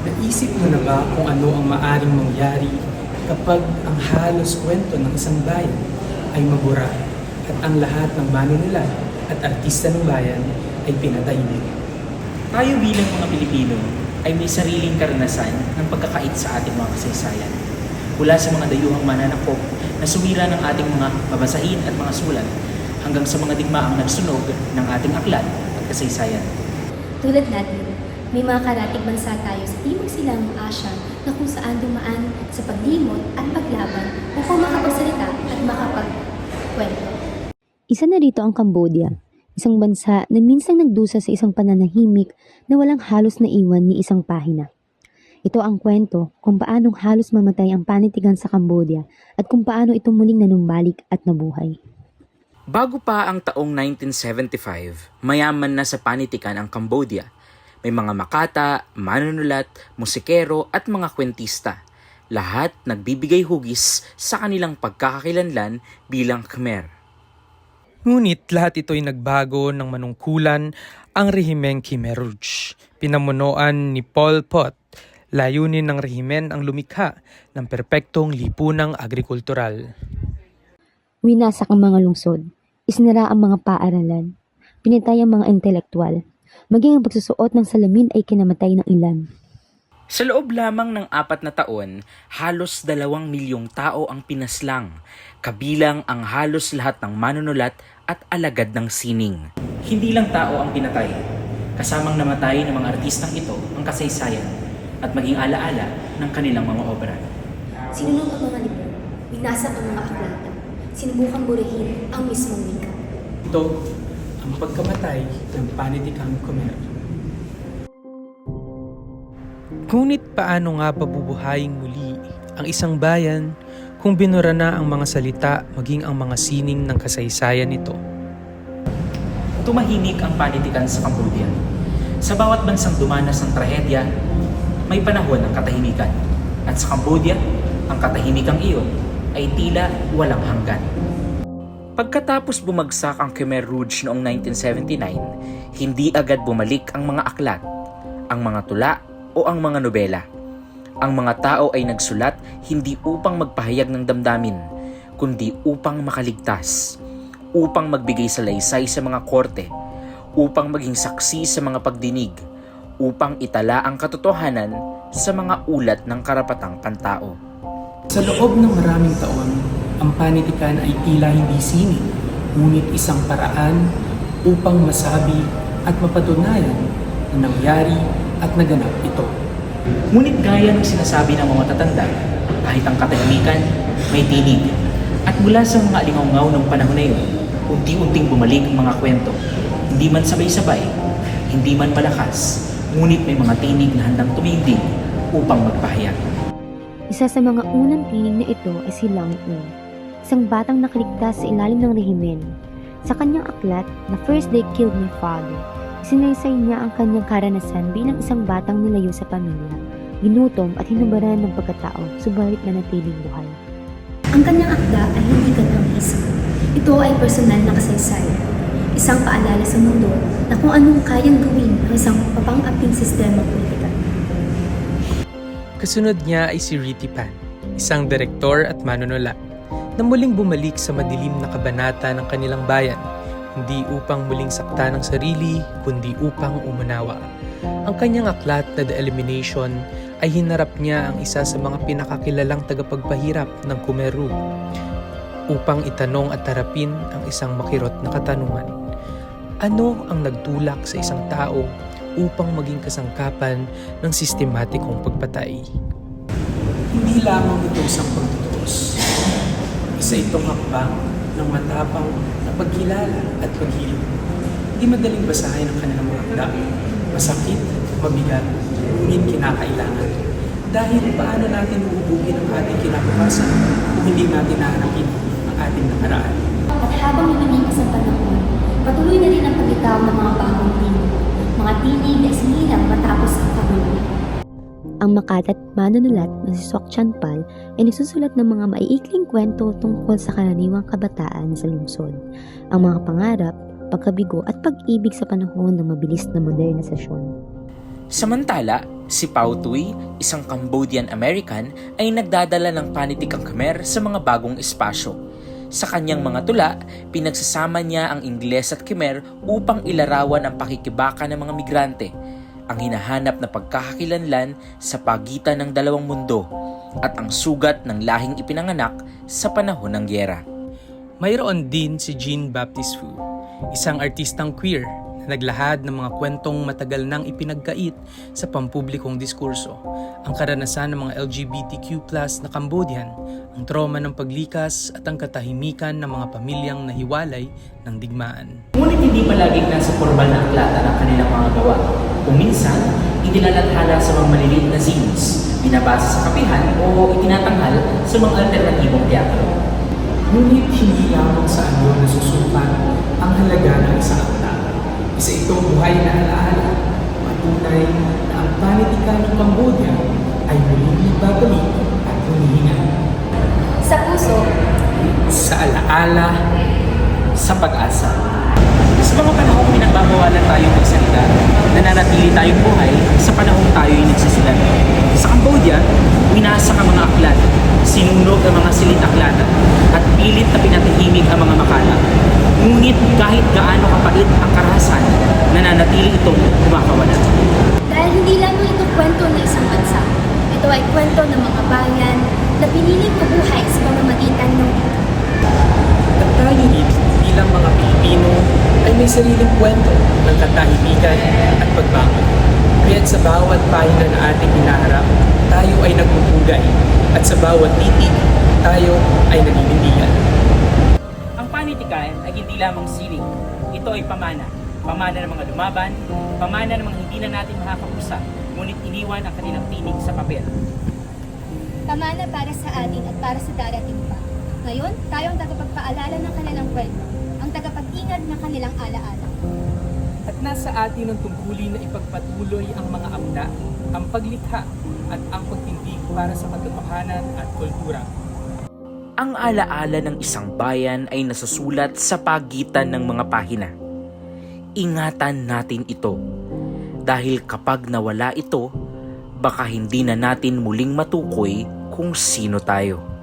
Naisip mo na ba kung ano ang maaring mangyari kapag ang halos kwento ng isang bayan ay mabura at ang lahat ng manunulat at artista ng bayan ay pinatay din? Tayo bilang mga Pilipino ay may sariling karanasan ng pagkakait sa ating mga kasaysayan. Mula sa mga dayuhang mananakop na sumira ng ating mga babasahin at mga sulat hanggang sa mga digmaang nagsunog ng ating aklat at kasaysayan. Tulad natin, may mga karatig bansa tayo sa Timog Silangang Asya na kung saan dumaan sa paglimot at paglaban upang makapagsalita at makapagkwento. Isa na rito ang Cambodia, isang bansa na minsang nagdusa sa isang pananahimik na walang halos na iwan ni isang pahina. Ito ang kwento kung paanong halos mamatay ang panitikan sa Cambodia at kung paano ito muling nanumbalik at nabuhay. Bago pa ang taong 1975, mayaman na sa panitikan ang Cambodia. May mga makata, manunulat, musikero at mga kwentista. Lahat nagbibigay hugis sa kanilang pagkakakilanlan bilang Khmer. Ngunit lahat ito'y nagbago ng manungkulan ang rehimeng Khmer Rouge. Pinamunuan ni Pol Pot. Layunin ng rehimen ang lumikha ng perpektong lipunang agrikultural. Winasak ang mga lungsod, isinara ang mga paaralan, pinatay ang mga intelektual, maging ang pagsusuot ng salamin ay kinamatay ng ilan. Sa loob lamang ng 4 na taon, halos 2 milyong tao ang pinaslang, kabilang ang halos lahat ng manunulat at alagad ng sining. Hindi lang tao ang pinatay, kasamang namatay ng mga artistang ito ang kasaysayan at maging alaala ng kanilang mga obra. Sinunod ang mga libro, winasak ang mga aklata, sinubukang burihin ang mismong wika. Ito ang pagkamatay ng panitikang Khmer. Ngunit paano nga pabubuhayin muli ang isang bayan kung binura na ang mga salita maging ang mga sining ng kasaysayan nito? Tumahimik ang panitikan sa Cambodia. Sa bawat bansang dumanas ng trahedya, may panahon ng katahimikan. At sa Cambodia, ang katahimikang iyon ay tila walang hanggan. Pagkatapos bumagsak ang Khmer Rouge noong 1979, hindi agad bumalik ang mga aklat, ang mga tula o ang mga nobela. Ang mga tao ay nagsulat hindi upang magpahayag ng damdamin, kundi upang makaligtas, upang magbigay salaysay sa mga korte, upang maging saksi sa mga pagdinig, upang itala ang katotohanan sa mga ulat ng karapatang pantao. Sa loob ng maraming taon, ang panitikan ay tila hindi sining, ngunit isang paraan upang masabi at mapatunayan na nangyari at naganap ito. Ngunit gaya ng sinasabi ng mga tatanda, kahit ang katahimikan, may tinig. At mula sa mga alingaw ng panahon na iyon, unti-unting bumalik ang mga kwento. Hindi man sabay-sabay, hindi man malakas, ngunit may mga tinig na handang tumindig upang magpahayag. Isa sa mga unang tinig na ito ay si Lang U, isang batang nakaligtas sa ilalim ng rehimen. Sa kanyang aklat na First They Killed My Father, isinaysay niya ang kanyang karanasan bilang isang batang nilayo sa pamilya, ginutom at hinubaran ng pagkatao, subalit nanatiling buhay. Ang kanyang akda ay hindi kanyang-isip. Ito ay personal na kasaysayan. Isang paalala sa mundo na kung anong kayang gawin ng isang papang-aping sistema politika. Kasunod niya ay si Riti Pan, isang direktor at manunulat, na muling bumalik sa madilim na kabanata ng kanilang bayan, hindi upang muling sakta ng sarili, kundi upang umunawa. Ang kanyang aklat na The Elimination ay hinarap niya ang isa sa mga pinakakilalang tagapagpahirap ng Khmer Rouge upang itanong at harapin ang isang makirot na katanungan. Ano ang nagtulak sa isang tao upang maging kasangkapan ng sistematikong pagpatay? Hindi lamang ito isang pagtutuos. Isa itong hakbang ng matapang na pagkilala at paghilom. Hindi madaling basahin ang kanilang mga akda. Masakit, mabigat, ngunit kinakailangan. Dahil paano natin uubugin ang ating kinabukasan kung hindi natin nahanapin ang ating nakaraan? At habang lumilipas ang panahon, patuloy na rin ang paglitaw ng mga bagong tinig. Mga tinig na isinilang matapos ang kagulo. Ang makata't manunulat na si Sok Chan Pal ay nagsusulat ng mga maiikling kwento tungkol sa karaniwang kabataan sa lungsod, ang mga pangarap, pagkabigo at pag-ibig sa panahon ng mabilis na modernisasyon. Samantala, Si Pao Tuy, isang Cambodian American, ay nagdadala ng panitikang Khmer sa mga bagong espasyo. Sa kanyang mga tula, pinagsasama niya ang Ingles at Khmer upang ilarawan ang pakikibaka ng mga migrante, ang hinahanap na pagkakakilanlan sa pagitan ng dalawang mundo, at ang sugat ng lahing ipinanganak sa panahon ng gyera. Mayroon din si Jean-Baptiste Fu, isang artistang queer na naglahad ng mga kwentong matagal nang ipinagkait sa pampublikong diskurso, ang karanasan ng mga LGBTQ+ na Cambodian, ang trauma ng paglikas at ang katahimikan ng mga pamilyang nahiwalay ng digmaan. Ngunit hindi palaging nasa formal na aklata ng kanilang mga gawa. Kung minsan, inilalathala sa mga maliliit na zines, binabasa sa kapihan o itinatanghal sa mga alternatibong teatro. Ngunit hindi lamang sa anyo nasusukat ang halaga ng isang akta. Isa itong buhay na alaala, patunay na ang panitika ng Cambodia ay muling nagbabalik at humihinga. Sa puso, Sa alaala, Sa pag-asa. Sa mga panahong pinagbabawalan tayong magsalita, nananatili tayong buhay sa panahong tayo'y nagsisilat. Sa Cambodia, winasak ang mga aklat, sinunog ang mga silid-aklatan, at pilit na pinatahimik ang mga makala. Ngunit kahit gaano kapait ang karahasan, nananatili itong kumakawala. dahil hindi lamang ito kwento ng isang bansa. Ito ay kwento ng mga bayan na piniling mabuhay sa pamamagitan ng at tayo rin bilang mga Pilipino ay may sariling kwento ng katahimikan at pagbangon. Kaya't sa bawat pahina na ating hinaharap, tayo ay nagpupugay at sa bawat titig, tayo ay naninindigan. Ang panitikan ay hindi lamang siling. Ito ay pamana. Pamana ng mga lumaban, pamana ng mga hindi na natin makakausap, ngunit iniwan ang kanilang tinig sa papel. pamana para sa atin at para sa darating pa. Ngayon, tayo ang tagapagpaalala ng kanilang kwento, ang tagapag-ingat ng kanilang alaala. At nasa atin ang tungkulin na ipagpatuloy ang mga amna, ang paglikha at ang pagtindig para sa katotohanan at kultura. Ang alaala ng isang bayan ay nasusulat sa pagitan ng mga pahina. Ingatan natin ito, dahil kapag nawala ito, baka hindi na natin muling matukoy kung sino tayo.